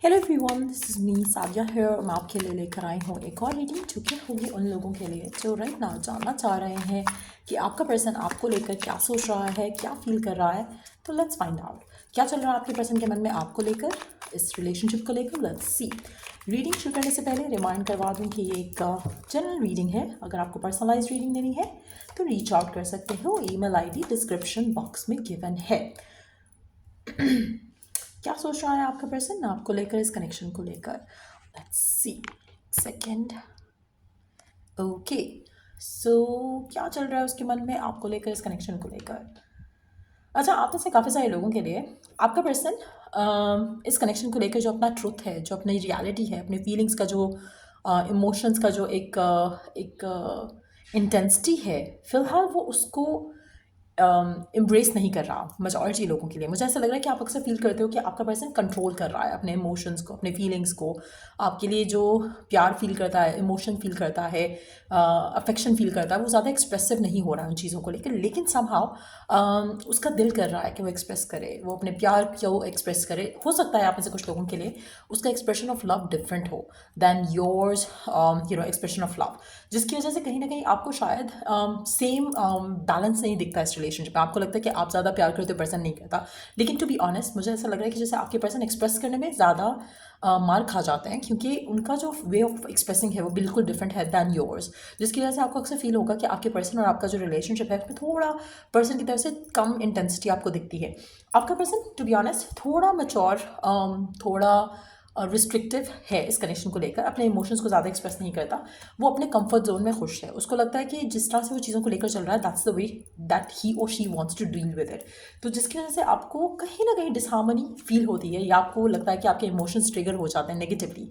Hello everyone, this is me Sadia here. मैं आपके लिए लेकर आई हूँ एक और रीडिंग जो कि होगी उन लोगों के लिए जो राइट नाउ जानना चाह रहे हैं कि आपका पर्सन आपको लेकर क्या सोच रहा है, क्या फील कर रहा है। तो लेट्स फाइंड आउट क्या चल रहा है आपके पर्सन के मन में आपको लेकर, इस रिलेशनशिप को लेकर। Let's see. रीडिंग शुरू करने से पहले रिमाइंड करवा दूँ कि ये एक जनरल रीडिंग है। अगर आपको पर्सनलाइज रीडिंग देनी है तो रीच आउट कर सकते हो। ईमेल आईडी डिस्क्रिप्शन बॉक्स में गिवन है। क्या सोच रहा है आपका पर्सन आपको लेकर, इस कनेक्शन को लेकर। Let's see. सेकंड। ओके, सो क्या चल रहा है उसके मन में आपको लेकर, इस कनेक्शन को लेकर। अच्छा, आप में से काफ़ी सारे लोगों के लिए आपका पर्सन इस कनेक्शन को लेकर जो अपना ट्रुथ है, जो अपनी रियलिटी है, अपने फीलिंग्स का जो इमोशंस का जो एक इंटेंसिटी है, फिलहाल वो उसको एम्ब्रेस नहीं कर रहा मेजॉरिटी लोगों के लिए। मुझे ऐसा लग रहा है कि आप अक्सर फील करते हो कि आपका पर्सन कंट्रोल कर रहा है अपने इमोशंस को, अपने फीलिंग्स को। आपके लिए जो प्यार फील करता है, इमोशन फील करता है, अफेक्शन फील करता है, वो ज़्यादा एक्सप्रेसिव नहीं हो रहा है उन चीज़ों को लेकर। लेकिन समहाउ उसका दिल कर रहा है कि वो एक्सप्रेस करे, वो अपने प्यार को एक्सप्रेस करे। हो सकता है आप में से कुछ लोगों के लिए उसका एक्सप्रेशन ऑफ लव डिफरेंट हो than yours expression of love, जिसकी वजह से कहीं ना कहीं आपको शायद सेम बैलेंस नहीं दिखता है इस रिलेशनशिप में। आपको लगता है कि आप ज़्यादा प्यार करते हो, पर्सन नहीं करता। लेकिन टू बी ऑनेस्ट मुझे ऐसा लग रहा है कि जैसे आपके पर्सन एक्सप्रेस करने में ज़्यादा मार खा जाते हैं, क्योंकि उनका जो वे ऑफ एक्सप्रेसिंग है वो बिल्कुल डिफरेंट है दैन योर्स, जिसकी वजह से आपको अक्सर फील होगा कि आपके पर्सन और आपका जो रिलेशनशिप है उसमें थोड़ा पर्सन की तरफ से कम इंटेंसिटी आपको दिखती है। आपका पर्सन टू बी ऑनेस्ट थोड़ा मैच्योर, थोड़ा रिस्ट्रिक्टिव है इस कनेक्शन को लेकर, अपने इमोशंस को ज़्यादा एक्सप्रेस नहीं करता। वो अपने कंफर्ट जोन में खुश है। उसको लगता है कि जिस तरह से वो चीज़ों को लेकर चल रहा है that's the way that he or she wants to deal with it. तो जिसकी वजह से आपको कहीं ना कहीं डिसहार्मनी फील होती है, या आपको लगता है कि आपके इमोशंस ट्रिगर हो जाते हैं नेगेटिवली।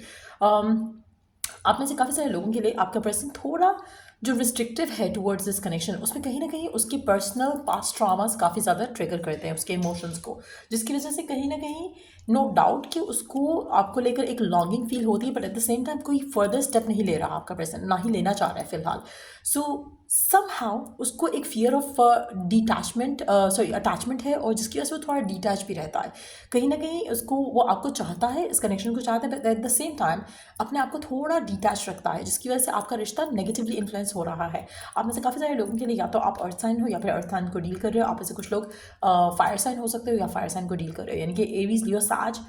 आप में से काफ़ी सारे लोगों के लिए आपका पर्सन थोड़ा जो रिस्ट्रिक्टिव है टुवर्ड्स दिस कनेक्शन, उसमें कहीं ना कहीं उसके पर्सनल पास्ट ट्रॉमास काफ़ी ज़्यादा ट्रिगर करते हैं उसके इमोशंस को, जिसकी वजह से कहीं ना कहीं नो डाउट कि उसको आपको लेकर एक लॉन्गिंग फील होती है, but at the same time कोई फर्दर स्टेप नहीं ले रहा आपका पर्सन, ना ही लेना चाह रहा है फिलहाल। सो समहाउ उसको एक फियर ऑफ डिटैचमेंट अटैचमेंट है, और जिसकी वजह से वो थोड़ा डिटैच भी रहता है। कहीं ना कहीं उसको वो आपको चाहता है, इस कनेक्शन को चाहता है, but at the same time अपने आप को थोड़ा डिटैच रखता है, जिसकी वजह से आपका रिश्ता नेगेटिवली इन्फ्लुएंस हो रहा है। आप में से काफ़ी सारे लोगों के लिए या तो आप अर्थ साइन हो या फिर अर्थ साइन को डील कर रहे हो। आप में से कुछ लोग फायर साइन हो सकते हो या फायर साइन को डील कर रहे हो, यानी कि एरीज, लियो, साज,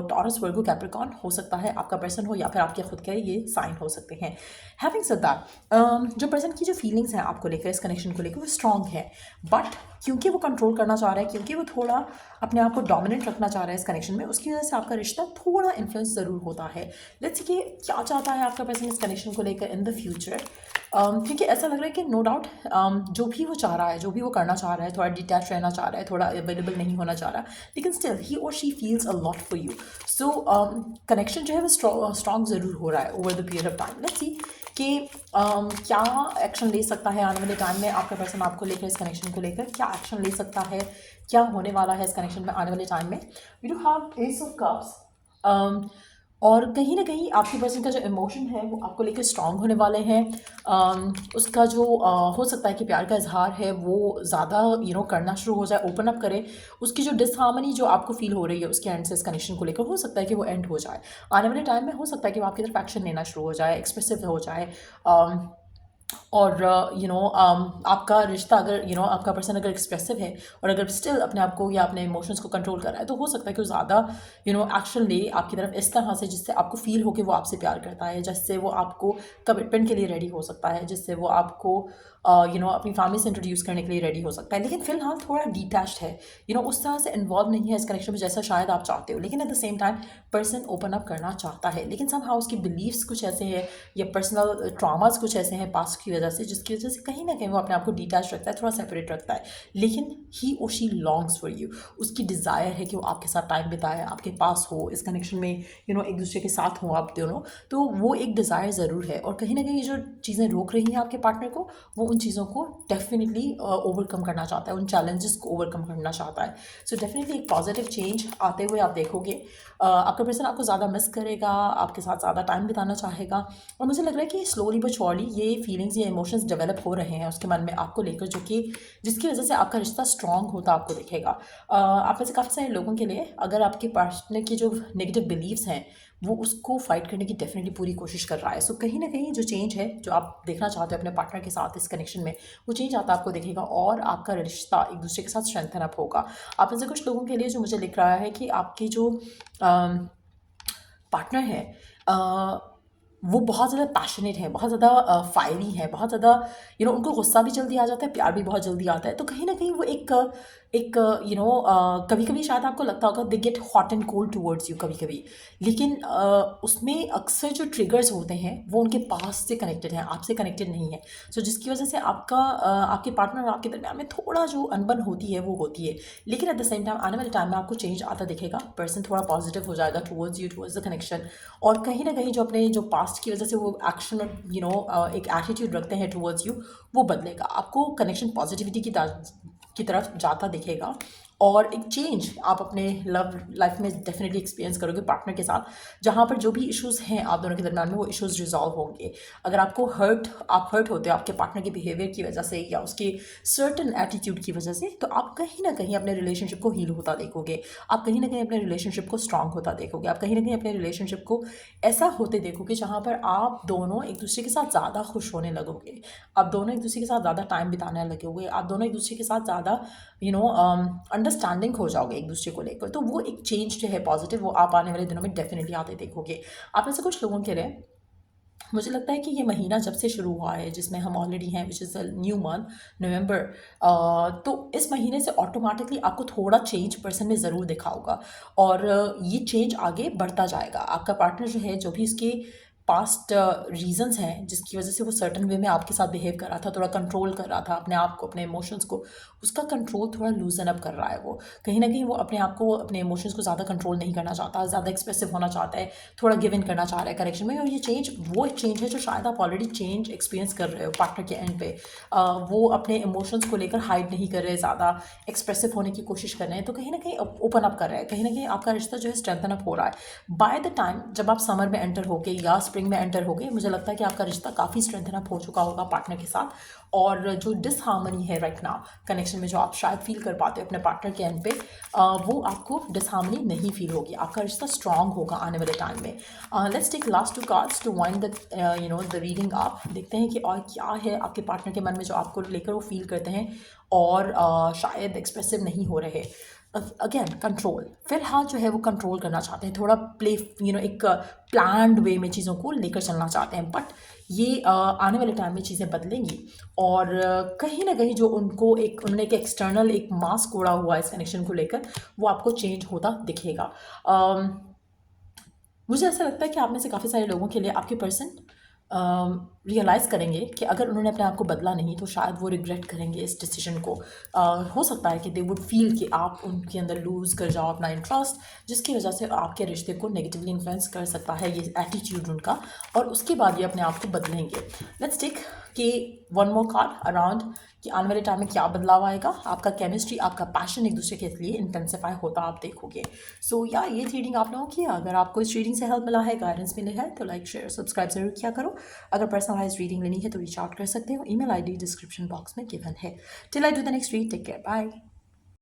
टॉरस, वर्गो, कैप्रिकॉर्न हो सकता है आपका पर्सन हो, या फिर आपके खुद के ये साइन हो सकते हैं। हैविंग सेड दैट, जो पर्सन की जो फीलिंग्स हैं आपको लेकर, इस कनेक्शन को लेकर, वो स्ट्रॉन्ग है, बट क्योंकि वो कंट्रोल करना चाह रहा है, क्योंकि वो थोड़ा अपने आप को डोमिनेंट रखना चाह रहा है इस कनेक्शन में, उसकी वजह से आपका रिश्ता थोड़ा इन्फ्लुएंस ज़रूर होता है। लेट्स सी कि क्या चाहता है आपका पर्सन इस कनेक्शन को लेकर इन द फ्यूचर। क्योंकि ऐसा लग रहा है कि नो डाउट जो भी वो चाह रहा है, जो भी वो करना चाह रहा है, थोड़ा डिटैच रहना चाह रहा है, थोड़ा अवेलेबल नहीं होना चाह रहा, लेकिन still he or she feels a lot for you. So connection जो है वो स्ट्रॉन्ग ज़रूर हो रहा है over the period of time. Let's see कि क्या एक्शन ले सकता है आने वाले टाइम में आपका पर्सन आपको लेकर, इस कनेक्शन को लेकर क्या एक्शन ले सकता है, क्या होने वाला है इस कनेक्शन में आने वाले टाइम में। We do have ace of cups, और कहीं ना कहीं आपके पर्सन का जो इमोशन है वो आपको लेकर स्ट्रांग होने वाले हैं। उसका जो हो सकता है कि प्यार का इजहार है वो ज़्यादा करना शुरू हो जाए, ओपन अप करे। उसकी जो डिसहार्मनी जो आपको फील हो रही है उसके एंड से इस कनेक्शन को लेकर, हो सकता है कि वो एंड हो जाए आने वाले टाइम में। हो सकता है कि वो आपकी तरफ एक्शन लेना शुरू हो जाए, एक्सप्रेसिव हो जाए। और आपका रिश्ता अगर आपका पर्सन अगर एक्सप्रेसिव है और अगर स्टिल अपने आप को या अपने इमोशंस को कंट्रोल कर रहा है, तो हो सकता है कि वो ज़्यादा एक्शन ले आपकी तरफ इस तरह से जिससे आपको फील हो कि वो आपसे प्यार करता है, जिससे वो आपको कमिटमेंट के लिए रेडी हो सकता है, जिससे वो आपको अपनी फैमिली से इंट्रोड्यूस करने के लिए रेडी हो सकता है। लेकिन फिलहाल थोड़ा डिटैच्ड है, उस तरह से इन्वॉल्व नहीं है इस कनेक्शन में जैसा शायद आप चाहते हो। लेकिन at the same time person open up करना चाहता है, लेकिन समहाउ उसकी बिलीव्स कुछ ऐसे हैं या पर्सनल ट्रॉमास कुछ ऐसे हैं पास्ट की वजह से, जिसकी वजह से कहीं ना कहीं वो अपने आप को डिटैच रखता है, थोड़ा सेपरेट रखता है। लेकिन ही or she longs for you. उसकी डिज़ायर है कि वो आपके साथ टाइम बिताए, आपके पास हो, इस कनेक्शन में एक दूसरे के साथ हो आप दोनों। तो वो एक डिज़ायर ज़रूर है, और कहीं ना कहीं जो चीज़ें रोक रही हैं आपके पार्टनर को, वो उन चीज़ों को डेफिनेटली ओवरकम करना चाहता है, उन चैलेंजेस को ओवरकम करना चाहता है। सो डेफिनेटली एक पॉजिटिव चेंज आते हुए आप देखोगे। आपका पर्सन आपको ज़्यादा मिस करेगा, आपके साथ ज़्यादा टाइम बिताना चाहेगा, और मुझे लग रहा है कि स्लोली बट श्योरली ये फीलिंग्स, ये इमोशंस डेवलप हो रहे हैं उसके मन में आपको लेकर, जो कि जिसकी वजह से आपका रिश्ता स्ट्रांग होता आपको दिखेगा। आप में से काफ़ी सारे लोगों के लिए अगर आपके पार्टनर की जो नेगेटिव बिलीव्स हैं वो उसको फाइट करने की डेफिनेटली पूरी कोशिश कर रहा है। सो कहीं ना कहीं जो चेंज है जो आप देखना चाहते हो अपने पार्टनर के साथ इस कनेक्शन में, वो चेंज आता आपको दिखेगा और आपका रिश्ता एक दूसरे के साथ स्ट्रेंथन अप होगा। आप में से कुछ लोगों के लिए जो मुझे लिख रहा है कि आपकी जो पार्टनर है वो बहुत ज़्यादा पैशनेट है, बहुत ज़्यादा फायरी है, बहुत ज़्यादा उनको गुस्सा भी जल्दी आ जाता है, प्यार भी बहुत जल्दी आता है। तो कहीं ना कहीं वो एक कभी कभी शायद आपको लगता होगा they get hot and cold towards you कभी कभी, लेकिन उसमें अक्सर जो ट्रिगर्स होते हैं वो उनके पास से कनेक्टेड हैं, आपसे कनेक्टेड नहीं है। सो जिसकी वजह से आपके पार्टनर और आपके दरमियान में थोड़ा जो अनबन होती है वो होती है, लेकिन एट द सेम टाइम आने वाले टाइम में आपको चेंज आता दिखेगा। पर्सन थोड़ा पॉजिटिव हो जाएगा towards you, towards the connection, और कहीं ना कहीं जो अपने जो पास्ट की वजह से वो एक्शन और एक एटीट्यूड रखते हैं टूवर्ड्स यू, वो बदलेगा। आपको कनेक्शन पॉजिटिविटी की तरफ जाता दिखेगा, और एक चेंज आप अपने लव लाइफ में डेफिनेटली एक्सपीरियंस करोगे पार्टनर के साथ, जहाँ पर जो भी इश्यूज़ हैं आप दोनों के दरम्यान में वो इश्यूज़ रिजॉल्व होंगे। अगर आप हर्ट होते हो आपके पार्टनर के बिहेवियर की वजह से या उसके सर्टन एटीट्यूड की वजह से, तो आप कहीं ना कहीं अपने रिलेशनशिप को हील होता देखोगे, आप कहीं ना कहीं अपने रिलेशनशिप को स्ट्रांग होता देखोगे, आप कहीं ना कहीं अपने रिलेशनशिप को ऐसा होते देखोगे जहाँ पर आप दोनों एक दूसरे के साथ ज़्यादा खुश होने लगोगे, आप दोनों एक दूसरे के साथ ज़्यादा टाइम बिताने लगोगे, आप दोनों एक दूसरे के साथ ज़्यादा अंडरस्टैंडिंग हो जाओगे एक दूसरे को लेकर। तो वो एक चेंज जो है पॉजिटिव, वो आप आने वाले दिनों में डेफिनेटली आते देखोगे। आप में से कुछ लोगों के लिए मुझे लगता है कि ये महीना जब से शुरू हुआ है, जिसमें हम ऑलरेडी हैं, which is a new month November, तो इस महीने से ऑटोमेटिकली आपको थोड़ा चेंज पर्सन में ज़रूर दिखा होगा, और ये चेंज आगे बढ़ता जाएगा। आपका पार्टनर जो है, जो भी इसके पास्ट रीजंस हैं जिसकी वजह से वो सर्टन वे में आपके साथ बिहेव कर रहा था, थोड़ा कंट्रोल कर रहा था अपने आप को, अपने इमोशंस को, उसका कंट्रोल थोड़ा लूजन अप कर रहा है। वो कहीं ना कहीं वो अपने आप को, अपने इमोशंस को ज़्यादा कंट्रोल नहीं करना चाहता, ज़्यादा एक्सप्रेसिव होना चाहता है, थोड़ा गिव इन करना चाह रहा है करेक्शन में। और ये चेंज वो एक चेंज है जो शायद आप ऑलरेडी चेंज एक्सपीरियंस कर रहे हो पार्टनर के एंड पे। वो अपने इमोशंस को लेकर हाइड नहीं कर रहे, ज़्यादा एक्सप्रेसिव होने की कोशिश कर रहे हैं, तो कहीं ना कहीं ओपन अप कर रहे हैं, कहीं ना कहीं आपका रिश्ता जो है स्ट्रेंथन अप हो रहा है। बाय द टाइम जब आप समर में एंटर होगे या स्प्रिंग में एंटर होगे, मुझे लगता है कि आपका रिश्ता काफ़ी स्ट्रेंथन अप हो चुका होगा पार्टनर के साथ, और जो डिसहार्मनी है राइट नाउ कनेक्शन में, जो आप शायद फील कर पाते हो अपने पार्टनर के एंड पे, वो आपको डिसहार्मनी नहीं फील होगी, आपका रिश्ता स्ट्रांग होगा आने वाले टाइम में। Let's take last 2 cards to wind the reading up. देखते हैं कि और क्या है आपके पार्टनर के मन में जो आपको लेकर वो फील करते हैं और शायद एक्सप्रेसिव नहीं हो रहे। अगेन कंट्रोल, फिलहाल जो है वो कंट्रोल करना चाहते हैं, थोड़ा प्ले एक प्लान्ड वे में चीज़ों को लेकर चलना चाहते हैं, बट ये आने वाले टाइम में चीज़ें बदलेंगी, और कहीं ना कहीं जो उन्होंने एक एक्सटर्नल एक मास्क ओढ़ा हुआ है इस कनेक्शन को लेकर, वो आपको चेंज होता दिखेगा। मुझे ऐसा लगता है कि आप में से काफ़ी सारे लोगों के लिए आपके पर्सन रियलाइज़ करेंगे कि अगर उन्होंने अपने आप को बदला नहीं तो शायद वो रिग्रेट करेंगे इस डिसीजन को। हो सकता है कि दे वुड फील कि आप उनके अंदर लूज़ कर जाओ अपना इंटरेस्ट, जिसकी वजह से आपके रिश्ते को नेगेटिवली इन्फ्लुएंस कर सकता है ये एटीट्यूड उनका, और उसके बाद ये अपने आप को बदलेंगे। लेट्स टेक कि वन मोर कार्ड अराउंड कि आने वाले टाइम में क्या बदलाव आएगा। आपका केमिस्ट्री, आपका पैशन एक दूसरे के लिए इंटेंसिफाई होता आप देखोगे। सो या ये रीडिंग आप लोगों की, अगर आपको इस रीडिंग से हेल्प मिला है, गाइडेंस मिले है, तो लाइक शेयर सब्सक्राइब जरूर किया करो। अगर पर्सनलाइज रीडिंग लेनी है तो रीच आउट कर सकते हो, ईमेल आईडी डिस्क्रिप्शन बॉक्स में गिवन है। Till I do the next read, take care, bye.